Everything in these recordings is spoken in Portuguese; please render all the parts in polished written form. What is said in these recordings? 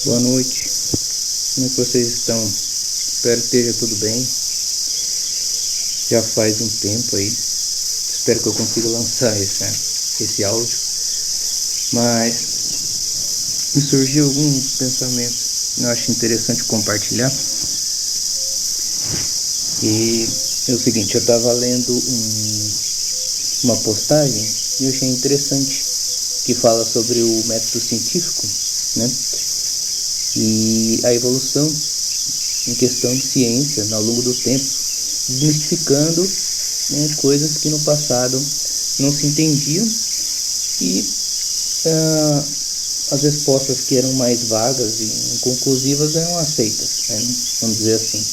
Boa noite, como é que vocês estão? Espero que esteja tudo bem. Já faz um tempo aí, espero que eu consiga lançar esse áudio, mas me surgiu alguns pensamentos que eu acho interessante compartilhar. E é o seguinte, eu estava lendo uma postagem e eu achei interessante, que fala sobre o método científico, né? E a evolução em questão de ciência ao longo do tempo, desmistificando, né, coisas que no passado não se entendiam e as respostas que eram mais vagas e inconclusivas eram aceitas, né, vamos dizer assim.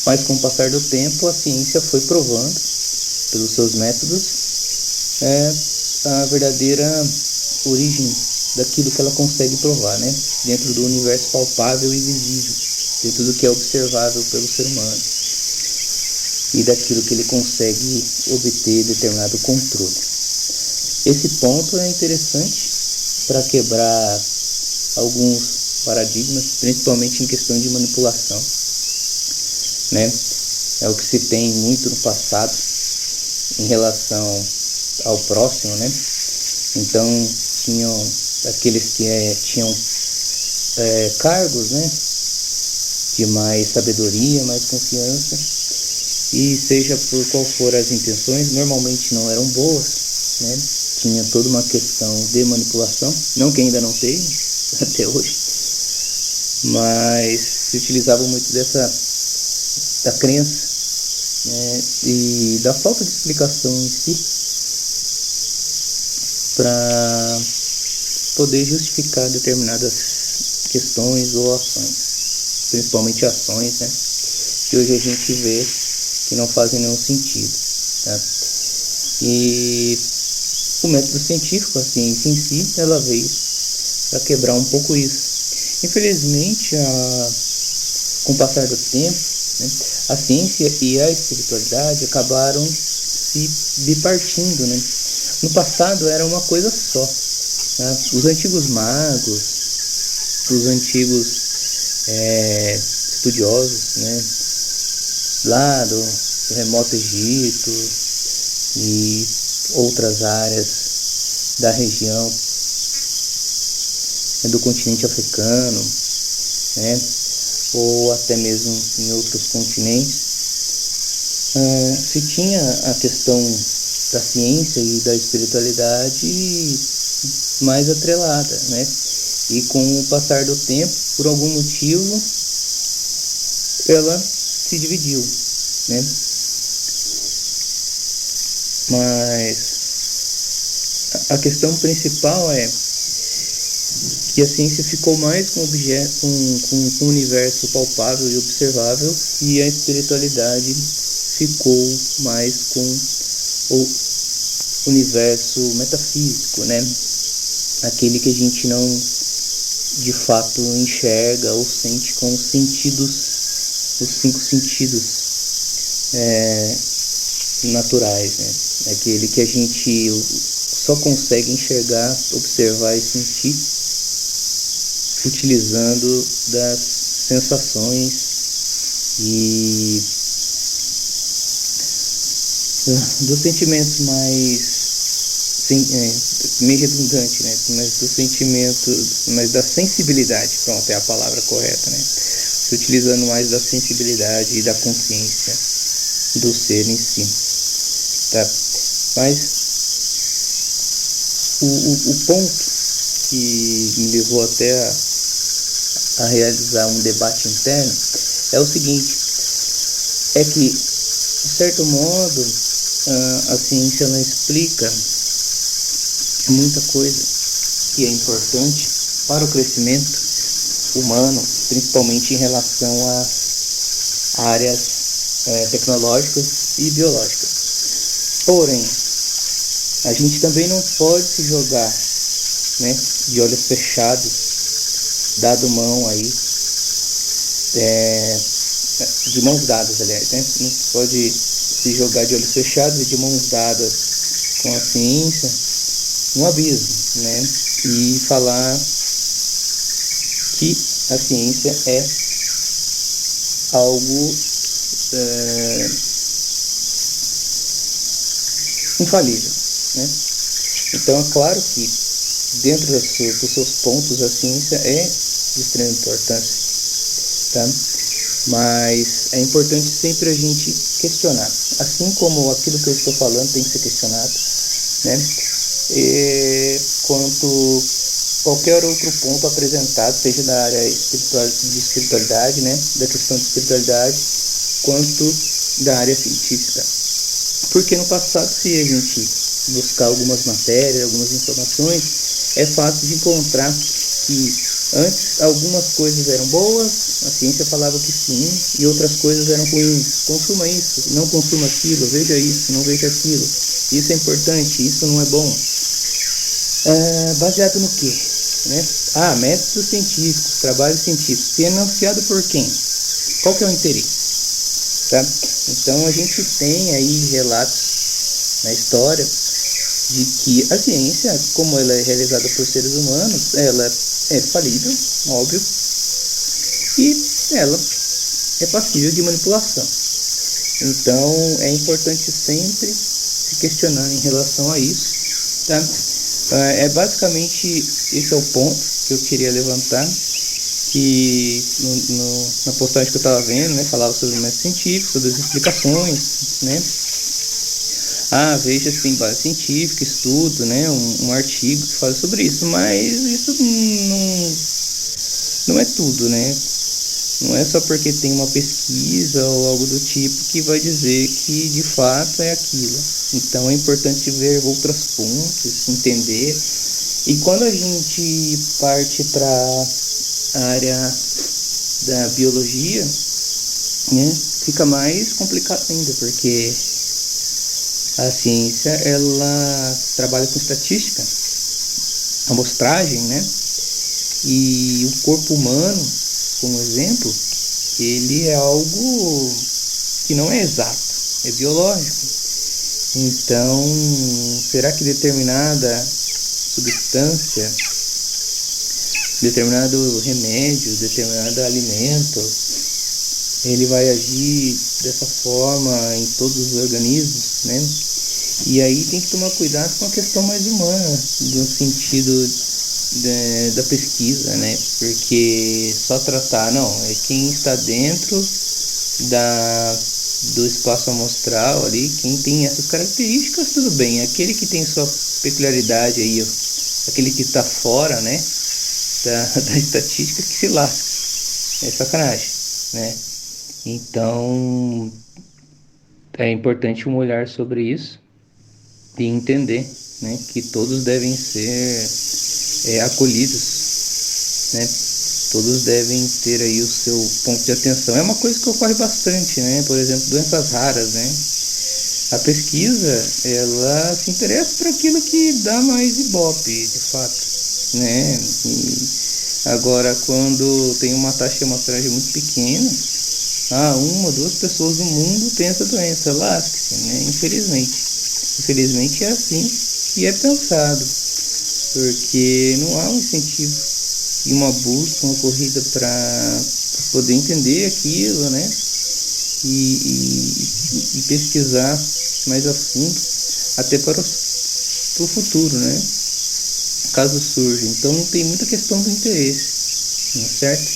Mas com o passar do tempo, a ciência foi provando, pelos seus métodos, a verdadeira origem daquilo que ela consegue provar, né? Dentro do universo palpável e visível, dentro do que é observável pelo ser humano e daquilo que ele consegue obter determinado controle. Esse ponto é interessante para quebrar alguns paradigmas, principalmente em questão de manipulação, né? É o que se tem muito no passado em relação ao próximo, né? Então tinham aqueles que tinham cargos, né, de mais sabedoria, mais confiança, e seja por qual for as intenções, normalmente não eram boas, né? Tinha toda uma questão de manipulação, não que ainda não tenha até hoje, mas se utilizavam muito da crença, né, e da falta de explicação em si para poder justificar determinadas questões ou ações, principalmente ações, né, que hoje a gente vê que não fazem nenhum sentido, né? E o método científico, a ciência em si, ela veio para quebrar um pouco isso. Infelizmente, com o passar do tempo, né, a ciência e a espiritualidade acabaram se bipartindo, né? No passado era uma coisa só, né? Os antigos magos, os antigos estudiosos, né, lá do remoto Egito e outras áreas da região, né, do continente africano, né, ou até mesmo em outros continentes, se tinha a questão da ciência e da espiritualidade mais atrelada, né? E com o passar do tempo, por algum motivo, ela se dividiu, né? Mas a questão principal é que a ciência ficou mais com o universo palpável e observável, e a espiritualidade ficou mais com o universo metafísico, né? Aquele que a gente não de fato enxerga ou sente com os sentidos, os 5 sentidos naturais, né? Aquele que a gente só consegue enxergar, observar e sentir utilizando das sensações e dos sentimentos meio redundante, né? Mas do sentimento, mas da sensibilidade, pronto, é a palavra correta, né? Se utilizando mais da sensibilidade e da consciência do ser em si, tá? Mas o ponto que me levou até a realizar um debate interno é o seguinte, é que, de certo modo, a ciência não explica muita coisa que é importante para o crescimento humano, principalmente em relação às áreas tecnológicas e biológicas. Porém, a gente também não pode se jogar, né, de olhos fechados, dado mão aí, de mãos dadas, aliás, né? Não pode se jogar de olhos fechados e de mãos dadas com a ciência no abismo, né? E falar que a ciência é algo infalível, né? Então é claro que dentro dos seus pontos a ciência é de extrema importância, tá? Mas é importante sempre a gente questionar, assim como aquilo que eu estou falando tem que ser questionado, né? Quanto qualquer outro ponto apresentado, seja da área de espiritualidade, né? Da questão de espiritualidade, quanto da área científica. Porque no passado, se a gente buscar algumas matérias, algumas informações, é fácil de encontrar que antes algumas coisas eram boas, a ciência falava que sim, e outras coisas eram ruins. Consuma isso, não consuma aquilo, veja isso, não veja aquilo. Isso é importante, isso não é bom. Baseado no quê? Né? Métodos científicos, trabalhos científicos. Financiado por quem? Qual que é o interesse? Tá? Então a gente tem aí relatos na história de que a ciência, como ela é realizada por seres humanos, ela é falível, óbvio, e ela é passível de manipulação. Então é importante sempre se questionar em relação a isso, tá? Basicamente esse é o ponto que eu queria levantar, que na postagem que eu estava vendo, né, falava sobre o método científico, sobre as explicações, né? Veja assim, base científica, estudo, né, um artigo que fala sobre isso, mas isso não é tudo, né? Não é só porque tem uma pesquisa ou algo do tipo que vai dizer que de fato é aquilo. Então é importante ver outras fontes, entender. E quando a gente parte para a área da biologia, né, fica mais complicado ainda, porque a ciência ela trabalha com estatística, amostragem, né? E o corpo humano, como exemplo, ele é algo que não é exato, é biológico. Então, será que determinada substância, determinado remédio, determinado alimento, ele vai agir dessa forma em todos os organismos, né? E aí tem que tomar cuidado com a questão mais humana, no sentido da pesquisa, né? Porque só tratar, não, é quem está dentro do espaço amostral ali, quem tem essas características, tudo bem. Aquele que tem sua peculiaridade aí, aquele que está fora, né, da estatística, que se lasque. É sacanagem, né? Então, é importante um olhar sobre isso e entender, né, que todos devem ser acolhidos, né? Todos devem ter aí o seu ponto de atenção. É uma coisa que ocorre bastante, né? Por exemplo, doenças raras, né? A pesquisa, ela se interessa por aquilo que dá mais ibope, de fato, né? E agora, quando tem uma taxa de amostragem muito pequena, uma, duas pessoas no mundo têm essa doença, lasque-se, né? Infelizmente. Infelizmente é assim que é pensado, porque não há um incentivo e uma busca, uma corrida para poder entender aquilo, né? E pesquisar mais a fundo, até para o futuro, né? Caso surja. Então tem muita questão do interesse, não é certo?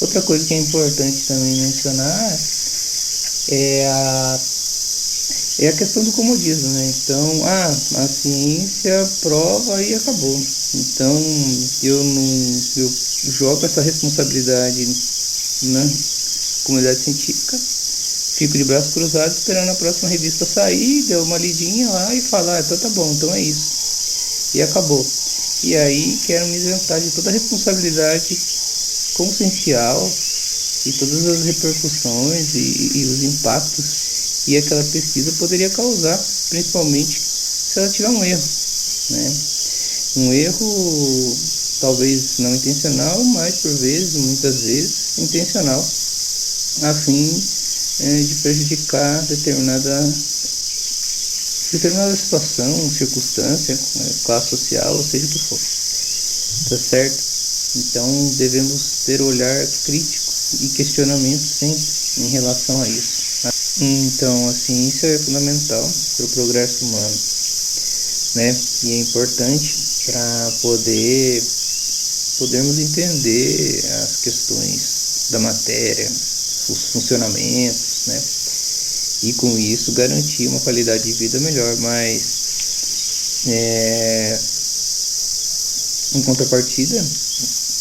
Outra coisa que é importante também mencionar é a questão do comodismo, né? Então, a ciência prova e acabou. Então, eu jogo essa responsabilidade na comunidade científica, fico de braços cruzados esperando a próxima revista sair, deu uma lidinha lá e falar, então tá bom, então é isso. E acabou. E aí quero me isentar de toda a responsabilidade consciencial e todas as repercussões e os impactos que aquela pesquisa poderia causar, principalmente se ela tiver um erro, né? Um erro talvez não intencional, mas por vezes, muitas vezes, intencional, a fim de prejudicar determinada situação, circunstância, classe social, ou seja o que for. Tá certo? Então devemos ter olhar crítico e questionamento sempre em relação a isso. Então a ciência é fundamental para o progresso humano, né? E é importante para podermos entender as questões da matéria, os funcionamentos, né? E com isso garantir uma qualidade de vida melhor, mas em contrapartida,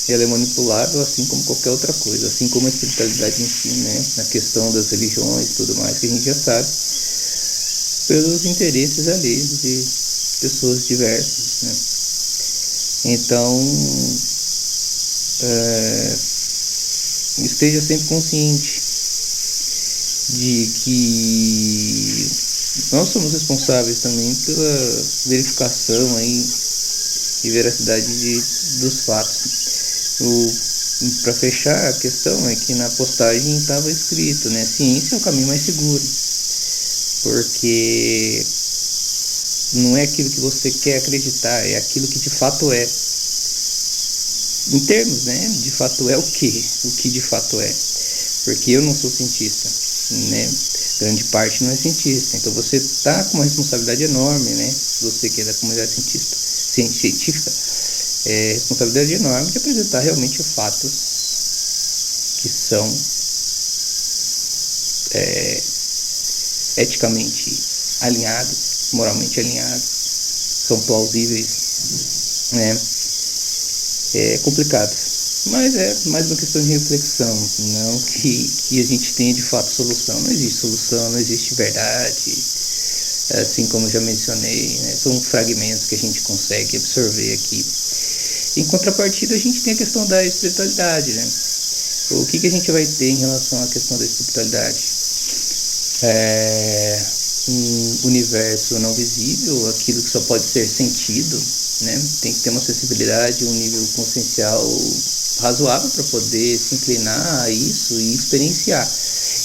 ela é manipulável assim como qualquer outra coisa, assim como a espiritualidade em si, né? Na questão das religiões e tudo mais, que a gente já sabe, pelos interesses alheios de pessoas diversas, né? Então, esteja sempre consciente de que nós somos responsáveis também pela verificação aí e veracidade dos fatos. Para fechar, a questão é que na postagem estava escrito, né? Ciência é o caminho mais seguro, porque não é aquilo que você quer acreditar, é aquilo que de fato é. Em termos, né? De fato é o que? O que de fato é? Porque eu não sou cientista, né? Grande parte não é cientista, então você está com uma responsabilidade enorme, né? Você que é da comunidade científica, responsabilidade enorme de apresentar realmente fatos que são eticamente alinhados, moralmente alinhados, são plausíveis, né? É complicado, mas é mais uma questão de reflexão, não que a gente tenha de fato solução. Não existe solução, não existe verdade, assim como eu já mencionei, né? São fragmentos que a gente consegue absorver aqui. Em contrapartida, a gente tem a questão da espiritualidade, né? O que a gente vai ter em relação à questão da espiritualidade? Um universo não visível, aquilo que só pode ser sentido, né? Tem que ter uma sensibilidade, um nível consciencial razoável para poder se inclinar a isso e experienciar.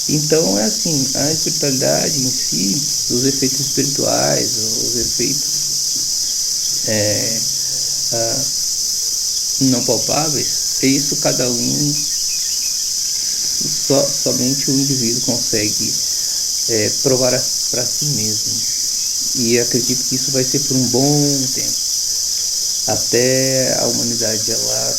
Então é assim, a espiritualidade em si, os efeitos espirituais, os efeitos não palpáveis, é isso cada um, somente o indivíduo consegue provar para si mesmo. E acredito que isso vai ser por um bom tempo, até a humanidade ela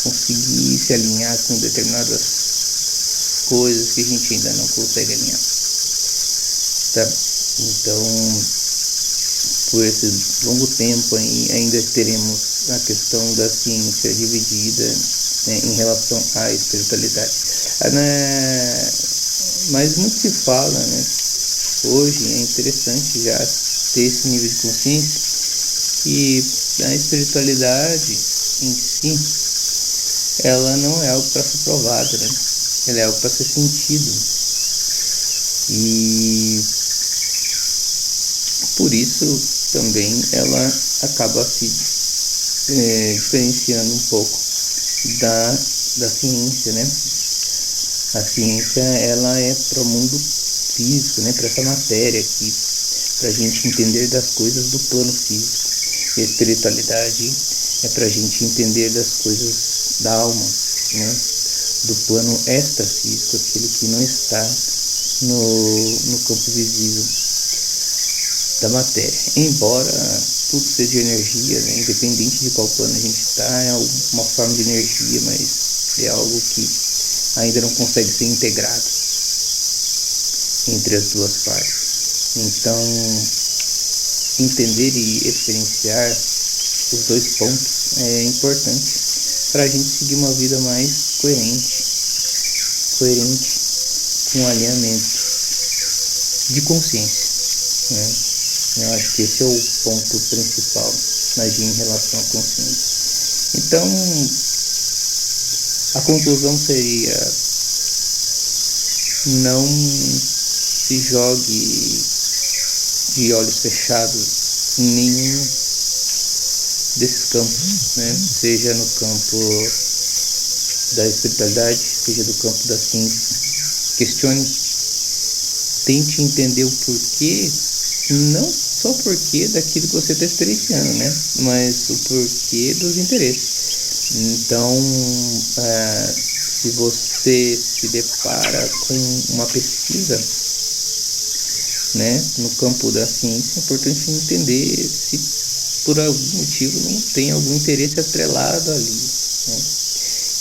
conseguir se alinhar com determinadas coisas que a gente ainda não consegue alinhar, tá? Então, por esse longo tempo ainda teremos a questão da ciência dividida, né, em relação à espiritualidade. Mas muito se fala, né? Hoje é interessante já ter esse nível de consciência que a espiritualidade em si, ela não é algo para ser provado, né? Ela é algo para ser sentido. E por isso também ela acaba se diferenciando um pouco da ciência, né? A ciência, ela é para o mundo físico, né? Para essa matéria aqui, para a gente entender das coisas do plano físico. E a espiritualidade é para a gente entender das coisas da alma, né? Do plano extrafísico, aquele que não está no campo visível da matéria. Embora tudo seja energia, né? Independente de qual plano a gente está, é uma forma de energia, mas é algo que ainda não consegue ser integrado entre as duas partes. Então, entender e experienciar os dois pontos é importante para a gente seguir uma vida mais coerente com um alinhamento de consciência, né? Eu acho que esse é o ponto principal agir em relação à consciência. Então, a conclusão seria: não se jogue de olhos fechados em nenhum desses campos, né? Seja no campo da espiritualidade, seja do campo da ciência. Questione, tente entender o porquê, não só o porquê daquilo que você está experienciando, né? Mas o porquê dos interesses. Então, se você se depara com uma pesquisa, né, no campo da ciência, é importante entender se por algum motivo não tem algum interesse atrelado ali, né?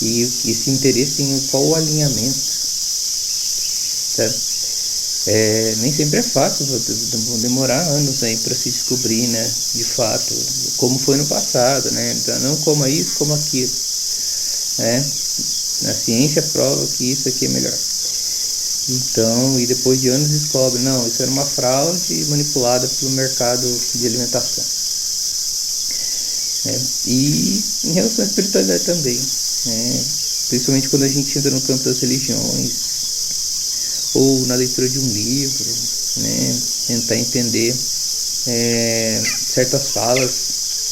E esse interesse em qual o alinhamento, certo? Nem sempre é fácil, vão demorar anos aí para se descobrir, né, de fato, como foi no passado, né? Então, não coma isso, coma aquilo, né? A ciência prova que isso aqui é melhor. Então, e depois de anos descobre, não, isso era uma fraude manipulada pelo mercado de alimentação, né? E em relação à espiritualidade também, né? Principalmente quando a gente entra no campo das religiões, ou na leitura de um livro, né? Tentar entender certas falas,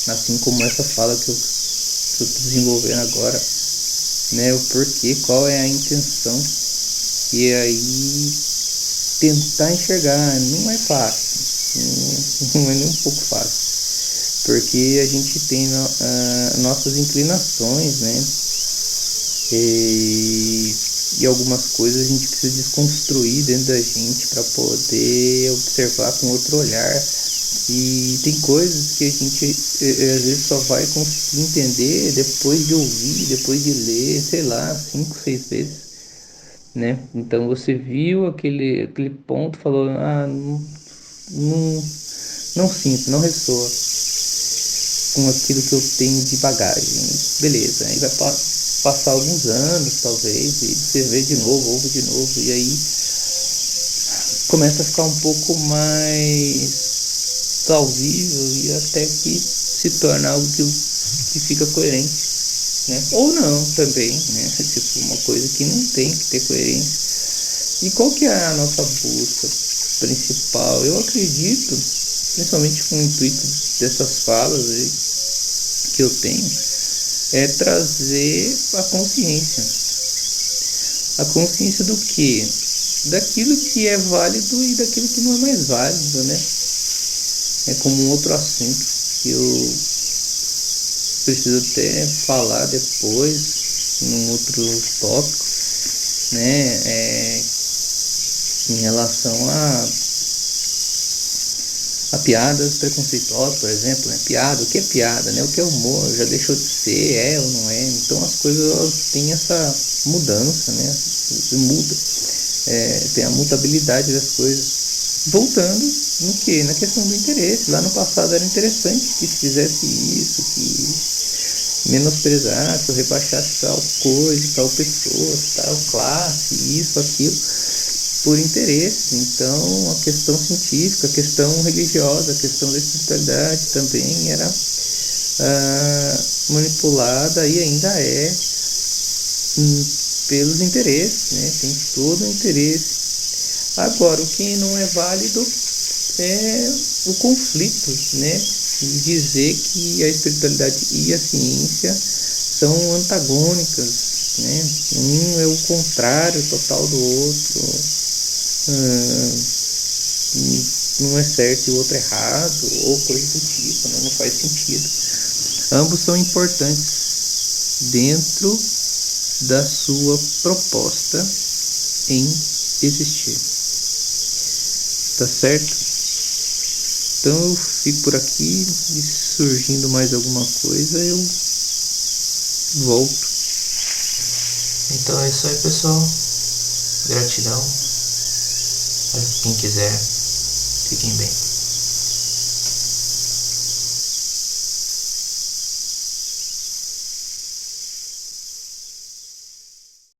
assim como essa fala que eu estou desenvolvendo agora, né? O porquê, qual é a intenção, e aí tentar enxergar. Não é fácil, não é nem um pouco fácil, porque a gente tem nossas inclinações, né? E algumas coisas a gente precisa desconstruir dentro da gente para poder observar com outro olhar. E tem coisas que a gente às vezes só vai conseguir entender depois de ouvir, depois de ler, sei lá, 5, 6 vezes, né? Então você viu aquele ponto, falou, não, não sinto, não ressoa com aquilo que eu tenho de bagagem. Beleza, aí vai passar alguns anos, talvez, e você vê de novo, ouve de novo, e aí começa a ficar um pouco mais plausível e até que se torna algo que fica coerente, né? Ou não também, né? Tipo, uma coisa que não tem que ter coerência. E qual que é a nossa busca principal? Eu acredito, principalmente com o intuito dessas falas aí que eu tenho, é trazer a consciência. A consciência do quê? Daquilo que é válido e daquilo que não é mais válido, né? É como um outro assunto que eu preciso até falar depois, num outro tópico, né? Em relação a piadas preconceituosas, por exemplo, né? Piada, o que é piada, né? O que é humor, já deixou de ser, é ou não é? Então as coisas elas têm essa mudança, né? Muda, tem a mutabilidade das coisas. Voltando no que? Na questão do interesse. Lá no passado era interessante que se fizesse isso, que menosprezasse ou rebaixasse tal coisa, tal pessoa, tal classe, isso, aquilo, por interesse. Então a questão científica, a questão religiosa, a questão da espiritualidade também era manipulada e ainda é pelos interesses, né? Tem todo o interesse. Agora, o que não é válido é o conflito, né? E dizer que a espiritualidade e a ciência são antagônicas, né? Um é o contrário total do outro. Um é certo e o outro é errado, ou coisa do tipo, né? Não faz sentido. Ambos são importantes dentro da sua proposta em existir. Tá certo? Então eu fico por aqui e surgindo mais alguma coisa eu volto. Então é isso aí, pessoal. Gratidão. Quem quiser, fiquem bem.